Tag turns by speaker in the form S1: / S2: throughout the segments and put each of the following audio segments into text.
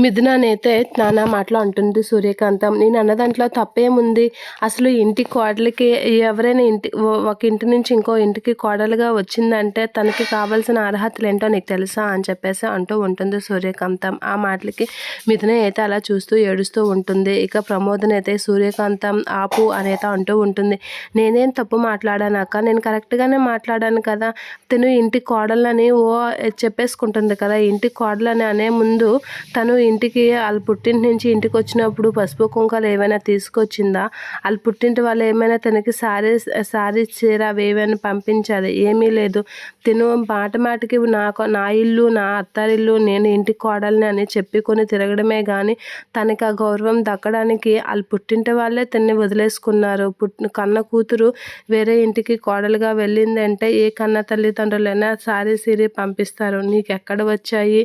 S1: మిథుననైతే నానా మాటలు అంటుంది సూర్యకాంతం. నేను అన్న దాంట్లో తప్పేముంది? అసలు ఇంటి కోడలికి ఎవరైనా ఒక ఇంటి నుంచి ఇంకో ఇంటికి కోడలుగా వచ్చిందంటే తనకి కావాల్సిన అర్హతలేంటో నీకు తెలుసా అని చెప్పేసి అంటూ ఉంటుంది సూర్యకాంతం. ఆ మాటలకి మిథున అయితే అలా చూస్తూ ఏడుస్తూ ఉంటుంది. ఇక ప్రమోదన్ అయితే సూర్యకాంతం ఆపు అనేది అంటూ ఉంటుంది. నేనేం తప్పు మాట్లాడానక్క, నేను కరెక్ట్గానే మాట్లాడాను కదా. తను ఇంటి కోడలని చెప్పేసుకుంటుంది కదా. ఇంటి కోడలని అనే ముందు తను ఇంటికి వాళ్ళ పుట్టింటి నుంచి ఇంటికి వచ్చినప్పుడు పసుపు కుంకాలు ఏమైనా తీసుకొచ్చిందా? వాళ్ళ పుట్టింటి వాళ్ళు ఏమైనా తనకి సారీ చీర అవి ఏమైనా పంపించాలి? ఏమీ లేదు. తిను మాటికి నా ఇల్లు, నా అత్తారిల్లు, నేను ఇంటి కోడల్ని అని చెప్పుకొని తిరగడమే కానీ తనకి ఆ గౌరవం దక్కడానికి వాళ్ళ పుట్టింటి వాళ్ళే తన్ని వదిలేసుకున్నారు. కన్న కూతురు వేరే ఇంటికి కోడలుగా వెళ్ళిందంటే ఏ కన్న తల్లిదండ్రులైనా సారీ సీరీ పంపిస్తారు. నీకు ఎక్కడ వచ్చాయి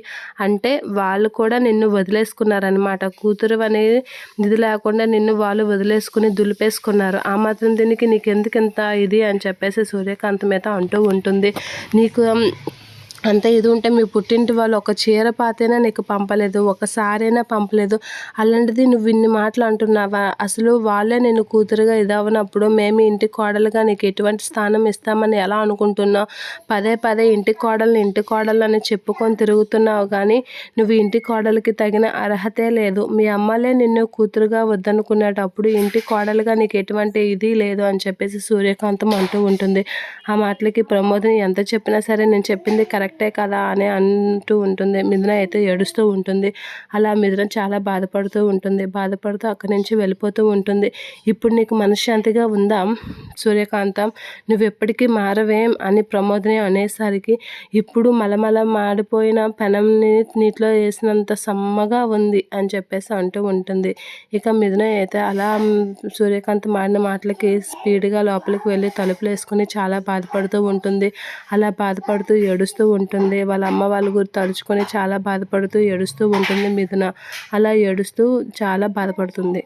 S1: అంటే వాళ్ళు కూడా నిన్ను వదిలేసుకున్నారనమాట. కూతురు అనేది ఇది లేకుండా నిన్ను వాళ్ళు వదిలేసుకుని దులిపేసుకున్నారు. ఆ మాత్రం దీనికి నీకెందుకు ఇంత ఇది అని చెప్పేసి సూర్యకాంతం అయితే అంటూ ఉంటుంది. నీకు అంత ఇది ఉంటే మీ పుట్టింటి వాళ్ళు ఒక చీర పాతైనా నీకు పంపలేదు, ఒకసారైనా పంపలేదు. అలాంటిది నువ్వు ఇన్ని మాటలు అంటున్నావా? అసలు వాళ్ళే నేను కూతురుగా ఇదవనప్పుడు మేము ఇంటి కోడలుగా నీకు ఎటువంటి స్థానం ఇస్తామని ఎలా అనుకుంటున్నావు? పదే ఇంటి కోడలని చెప్పుకొని తిరుగుతున్నావు కానీ నువ్వు ఇంటి కోడలికి తగిన అర్హతే లేదు. మీ అమ్మలే నిన్ను కూతురుగా వద్దనుకునేటప్పుడు ఇంటి కోడలుగా నీకు ఎటువంటి ఇది లేదు అని చెప్పేసి సూర్యకాంతం అంటూ ఉంటుంది. ఆ మాటలకి ప్రమోద్ని ఎంత చెప్పినా సరే నేను చెప్పింది కరెక్టే కదా అని అంటూ ఉంటుంది. మిథున అయితే ఏడుస్తూ ఉంటుంది. అలా మిథున చాలా బాధపడుతూ అక్కడి నుంచి వెళ్ళిపోతూ ఉంటుంది. ఇప్పుడు నీకు మనశ్శాంతిగా ఉందా సూర్యకాంతం? నువ్వు ఎప్పటికీ మారవేం అని ప్రమోద్ని అనేసరికి ఇప్పుడు మలమల మాడిపోయిన పెనంని నీటిలో వేసినంత సమ్మగా ఉంది అని చెప్పేసి అంటూ ఉంటుంది. ఇక మిథున అయితే అలా సూర్యకాంతం ఆడిన మాటలకి స్పీడ్గా లోపలికి వెళ్ళి తలుపులు వేసుకుని చాలా బాధపడుతూ ఉంటుంది. అలా బాధపడుతూ ఏడుస్తూ ఉంటుంది. వాళ్ళ అమ్మ వాళ్ళ గురించి తలుచుకొని చాలా బాధపడుతూ ఏడుస్తూ ఉంటుంది మిథున. అలా ఏడుస్తూ చాలా బాధపడుతుంది.